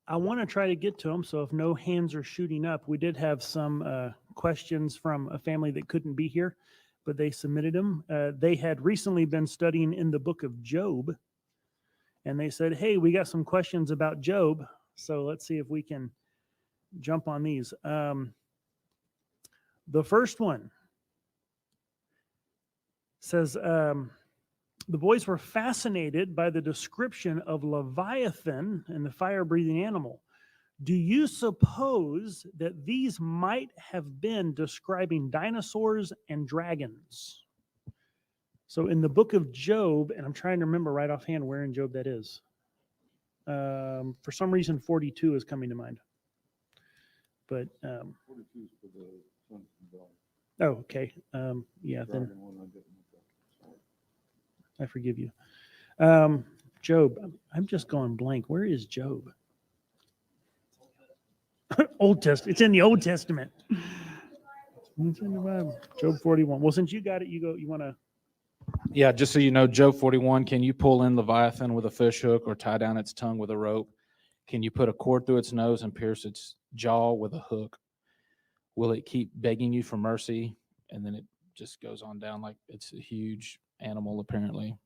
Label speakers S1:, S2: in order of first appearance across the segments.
S1: I want to try to get to them. So if no hands are shooting up, we did have some questions from a family that couldn't be here, but they submitted them. They had recently been studying in the book of Job, and they said, "Hey, we got some questions about Job. So let's see if we can jump on these." The first one says, the boys were fascinated by the description of Leviathan and the fire-breathing animal. Do you suppose that these might have been describing dinosaurs and dragons? So in the book of Job, and I'm trying to remember right offhand where in Job that is. For some reason, 42 is coming to mind. But
S2: 42 is for the sons and daughters.
S1: oh, okay. Yeah, then
S2: Dragon one, I didn't look up. Sorry.
S1: I forgive you. Job, I'm just going blank. Where is Job? Old Testament. It's in the Old Testament. It's in the Bible. Job 41. Well, since you got it, you go. You want to?
S3: Yeah, just so you know, Job 41, can you pull in Leviathan with a fish hook or tie down its tongue with a rope? Can you put a cord through its nose and pierce its jaw with a hook? Will it keep begging you for mercy? And then it just goes on down like it's a huge animal, apparently.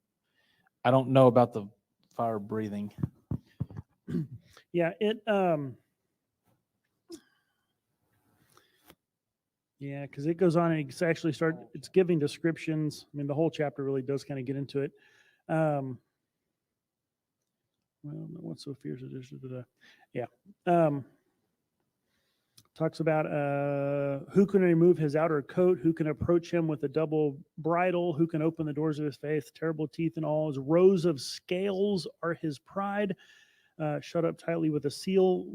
S3: I don't know about the fire breathing.
S1: Yeah, yeah, because it goes on and it's actually it's giving descriptions. I mean, the whole chapter really does kind of get into it. Well, what's so fierce? Yeah. Talks about who can remove his outer coat, who can approach him with a double bridle, who can open the doors of his faith, terrible teeth and all. His rows of scales are his pride, shut up tightly with a seal.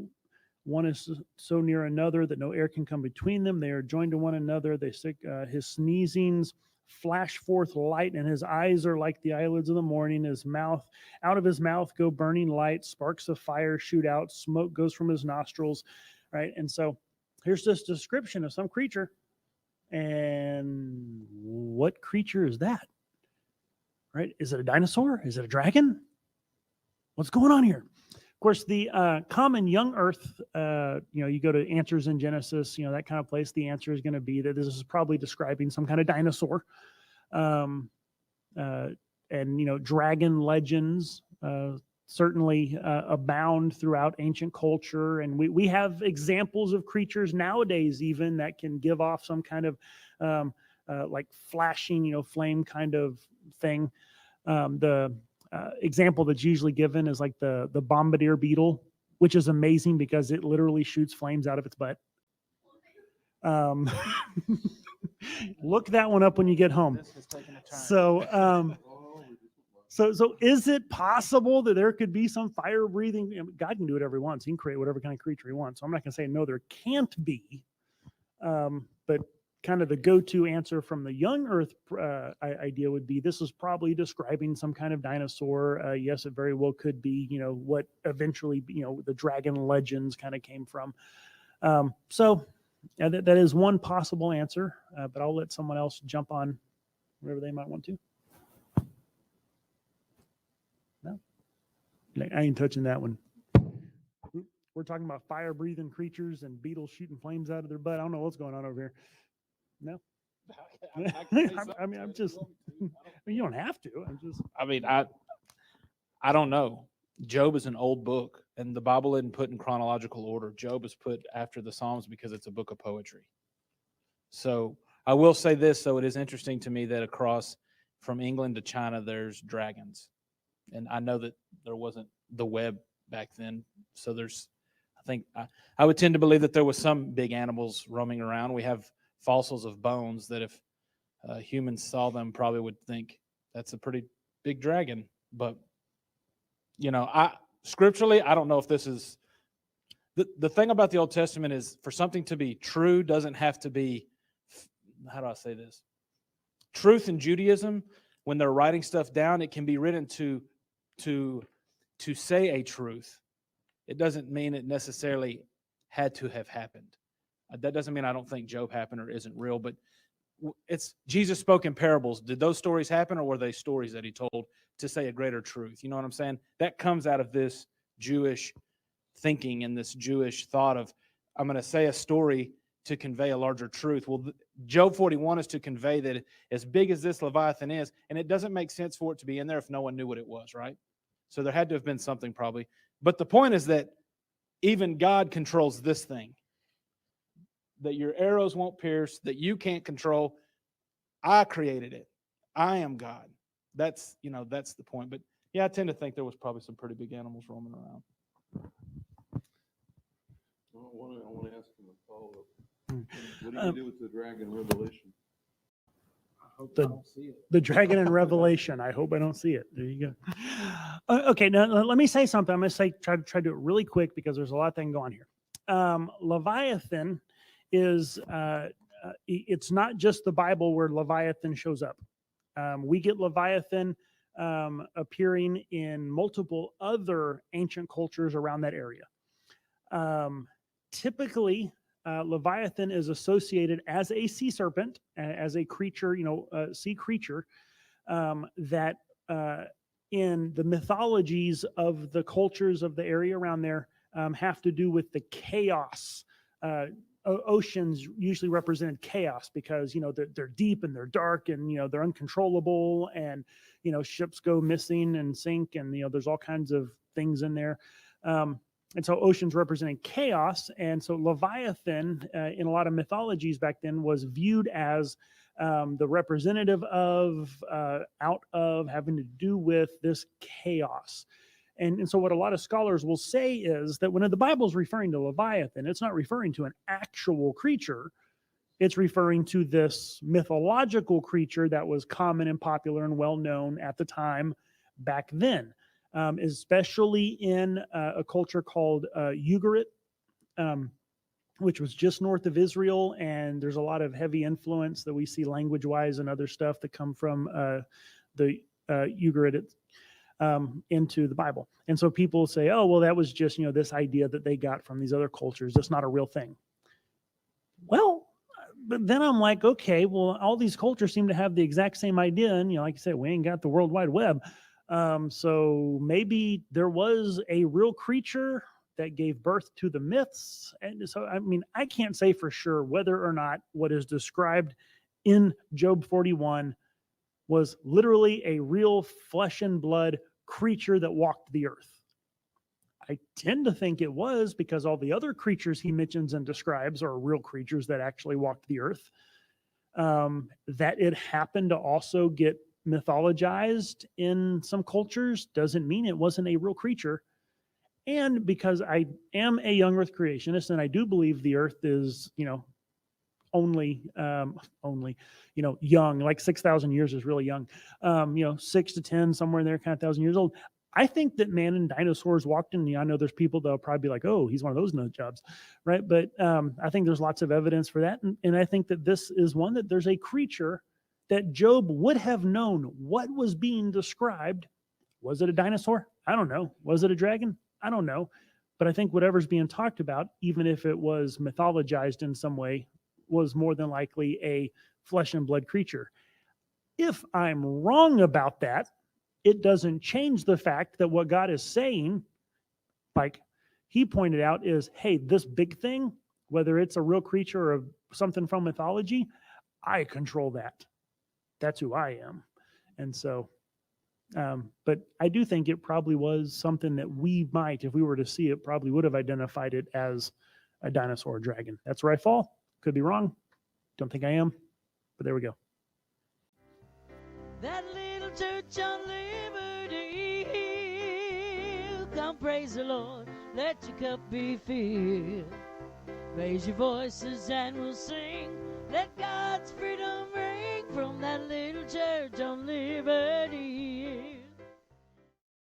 S1: One is so near another that no air can come between them. They are joined to one another. They stick his sneezings flash forth light, and his eyes are like the eyelids of the morning. His mouth, out of his mouth go burning light. Sparks of fire shoot out. Smoke goes from his nostrils. Right, and so here's this description of some creature, and what creature is that? Right? Is it a dinosaur? Is it a dragon? What's going on here? Of course, the common young Earth, you go to Answers in Genesis, that kind of place. The answer is going to be that this is probably describing some kind of dinosaur, and dragon legends certainly abound throughout ancient culture, and we have examples of creatures nowadays even that can give off some kind of like flashing, flame kind of thing. The example that's usually given is like the bombardier beetle, which is amazing because it literally shoots flames out of its butt. Look that one up when you get home. So is it possible that there could be some fire breathing? God can do whatever he wants. He can create whatever kind of creature he wants. So I'm not going to say no, there can't be. But kind of the go-to answer from the young Earth idea would be this is probably describing some kind of dinosaur. Yes, it very well could be, what eventually, the dragon legends kind of came from. So that is one possible answer, but I'll let someone else jump on whatever they might want to. No, I ain't touching that one. We're talking about fire-breathing creatures and beetles shooting flames out of their butt. I don't know what's going on over here. No. I mean, I'm just. I mean, you don't have to. I'm just.
S3: I mean, I don't know. Job is an old book, and the Bible isn't put in chronological order. Job is put after the Psalms because it's a book of poetry. So I will say this, though, it is interesting to me that across from England to China, there's dragons. And I know that there wasn't the web back then. So I would tend to believe that there was some big animals roaming around. We have fossils of bones that if humans saw them probably would think that's a pretty big dragon. But, scripturally, I don't know if this is the thing about the Old Testament is for something to be true doesn't have to be, how do I say this? Truth in Judaism, when they're writing stuff down, it can be written to say a truth. It doesn't mean it necessarily had to have happened. That doesn't mean I don't think Job happened or isn't real, but it's Jesus spoke in parables. Did those stories happen, or were they stories that he told to say a greater truth? You know what I'm saying? That comes out of this Jewish thinking and this Jewish thought of, I'm going to say a story to convey a larger truth. Well, Job 41 is to convey that as big as this Leviathan is, and it doesn't make sense for it to be in there if no one knew what it was, right? So there had to have been something probably. But the point is that even God controls this thing, that your arrows won't pierce, that you can't control. I created it. I am God. That's the point. But yeah, I tend to think there was probably some pretty big animals roaming around.
S2: I want to ask him a follow-up. What do you do with the dragon Revelation?
S1: The dragon in Revelation. I hope I don't see it. There you go. Okay, now let me say something. I'm going to try to do it really quick because there's a lot of things going here. Leviathan is it's not just the Bible where Leviathan shows up. We get Leviathan appearing in multiple other ancient cultures around that area. Typically, Leviathan is associated as a sea serpent, as a creature, sea creature, that in the mythologies of the cultures of the area around there have to do with the chaos. Oceans usually represented chaos because, they're deep and they're dark and, they're uncontrollable and, ships go missing and sink and, there's all kinds of things in there. And so oceans representing chaos. And so Leviathan, in a lot of mythologies back then, was viewed as the representative of, out of, having to do with this chaos. And so what a lot of scholars will say is that when the Bible is referring to Leviathan, it's not referring to an actual creature. It's referring to this mythological creature that was common and popular and well-known at the time back then. Especially in a culture called Ugarit, which was just north of Israel. And there's a lot of heavy influence that we see language-wise and other stuff that come from the Ugarit into the Bible. And so people say, oh, well, that was just, this idea that they got from these other cultures. That's not a real thing. Well, but then I'm like, okay, well, all these cultures seem to have the exact same idea. And, like I said, we ain't got the World Wide Web. So maybe there was a real creature that gave birth to the myths. And so, I can't say for sure whether or not what is described in Job 41 was literally a real flesh and blood creature that walked the earth. I tend to think it was because all the other creatures he mentions and describes are real creatures that actually walked the earth. That it happened to also get mythologized in some cultures doesn't mean it wasn't a real creature. And because I am a young earth creationist and I do believe the earth is, only, young, like 6,000 years is really young. 6 to 10, somewhere in there, kind of 1,000 years old. I think that man and dinosaurs walked in. I know there's people that'll probably be like, oh, he's one of those nut jobs, right? But I think there's lots of evidence for that. And I think that this is one that there's a creature that Job would have known what was being described. Was it a dinosaur? I don't know. Was it a dragon? I don't know. But I think whatever's being talked about, even if it was mythologized in some way, was more than likely a flesh and blood creature. If I'm wrong about that, it doesn't change the fact that what God is saying, like he pointed out, is, hey, this big thing, whether it's a real creature or something from mythology, I control that. That's who I am. And so, but I do think it probably was something that we might, if we were to see it, probably would have identified it as a dinosaur or dragon. That's where I fall. Could be wrong. Don't think I am, but there we go.
S4: That little church on Liberty Hill, come praise the Lord, let your cup be filled. Raise your voices and we'll sing, let God's freedom ring from that little church on Liberty.